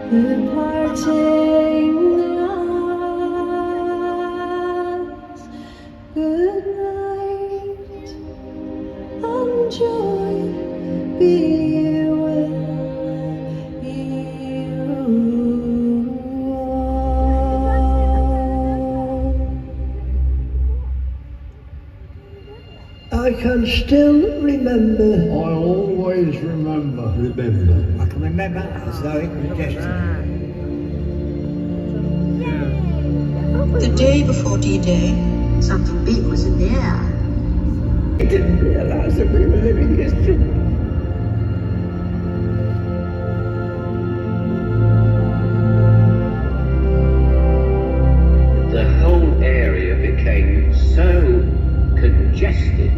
The parting glass. Good night, and joy be with you all. I can still remember. I'll always remember. I can remember as though it was yesterday. The day before D-Day, something big was in the air. I didn't realise that we were living history. The whole area became so congested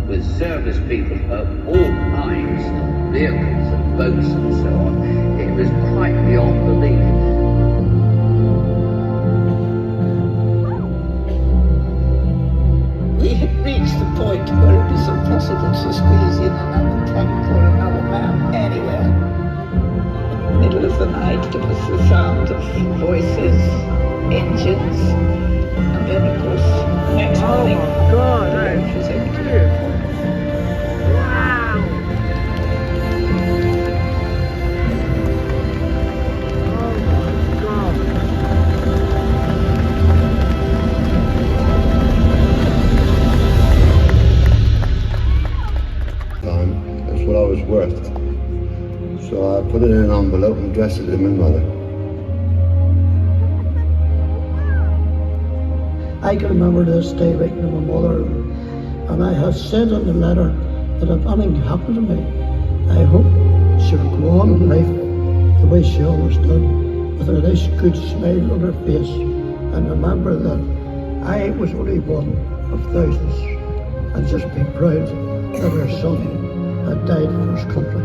with service people of all kinds, vehicles and boats and so on. It was quite beyond belief. We had reached the point where it was impossible to squeeze in another tank or another man anywhere. In the middle of the night, there was the sound of voices, engines, and then, of course, next morning, Oh my God, the that road is was empty. beautiful. Wow. Oh my God. Time, that's what I was worth. So I put it in an envelope and addressed it to my mother. I can remember this day writing to my mother, and I had said in the letter that if anything happened to me, I hope she would go on in life the way she always did, with a nice good smile on her face, and remember that I was only one of thousands, and just be proud that her son had died for his country.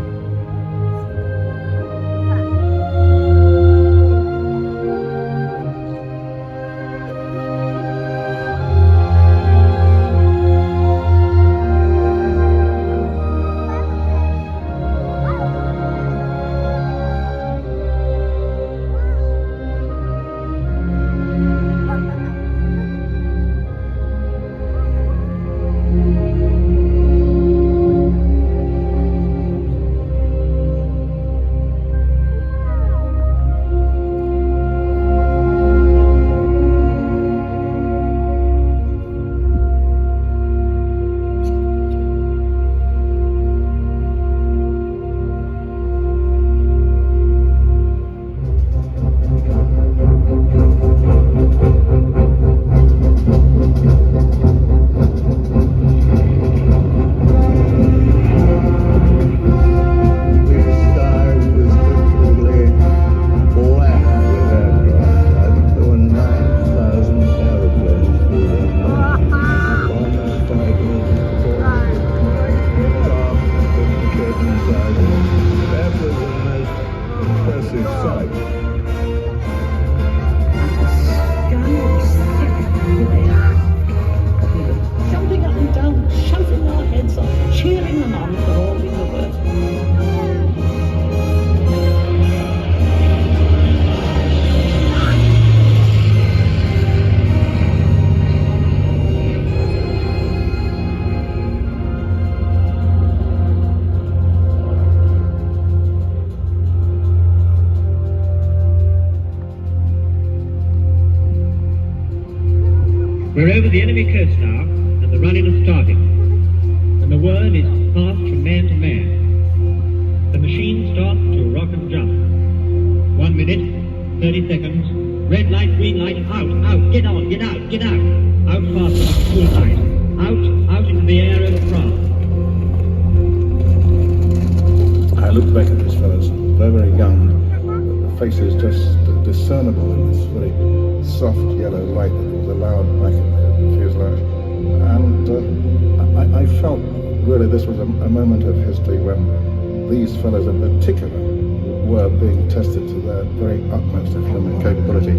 We're over the enemy coast now, and the running has started. And the word is passed from man to man. The machine starts to rock and jump. 1 minute, 30 seconds, red light, green light, out, get on, get out, out past the school line, out into the air of the craft. I looked back at these fellows, they're very young, but the faces just discernible in this very soft yellow light that was allowed back in the fuselage. And I felt really this was a moment of history when these fellows in particular were being tested to their very utmost of human capability.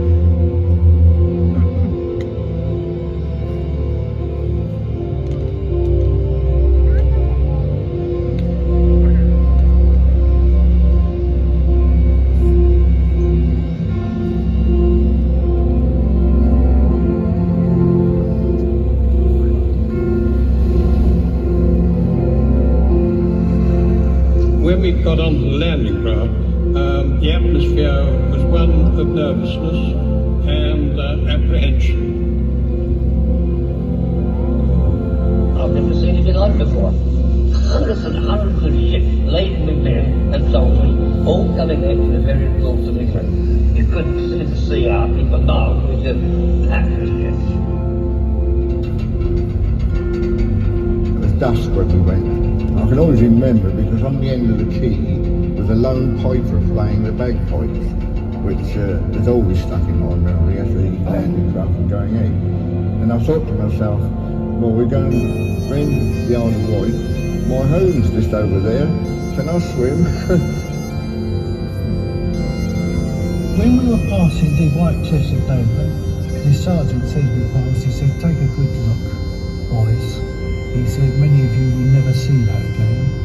When we got onto the landing craft, the atmosphere was one of nervousness and apprehension. I've never seen anything like it before. Hundreds and hundreds of ships laden with men and soldiers, all coming into the very close of England. You couldn't see the sea out for miles. It was just packed with ships. It was dusk when we went. I can always remember because on the end of the quay was a lone piper playing the bagpipes, which is always stuck in my memory as the landing craft was going in. And I thought to myself, well, we're going round the Isle of Wight, my home's just over there, can I swim? When we were passing the White Cliffs of Dover, the sergeant said we passed, he said, take a good look, boys. He said, many of you will never see that again.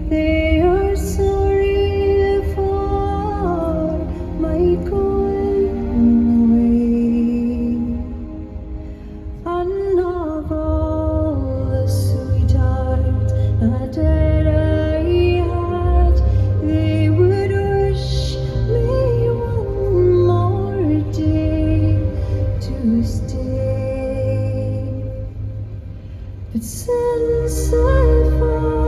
They are sorry for my going away, and of all the sweethearts that I had, they would wish me one more day to stay. But since I found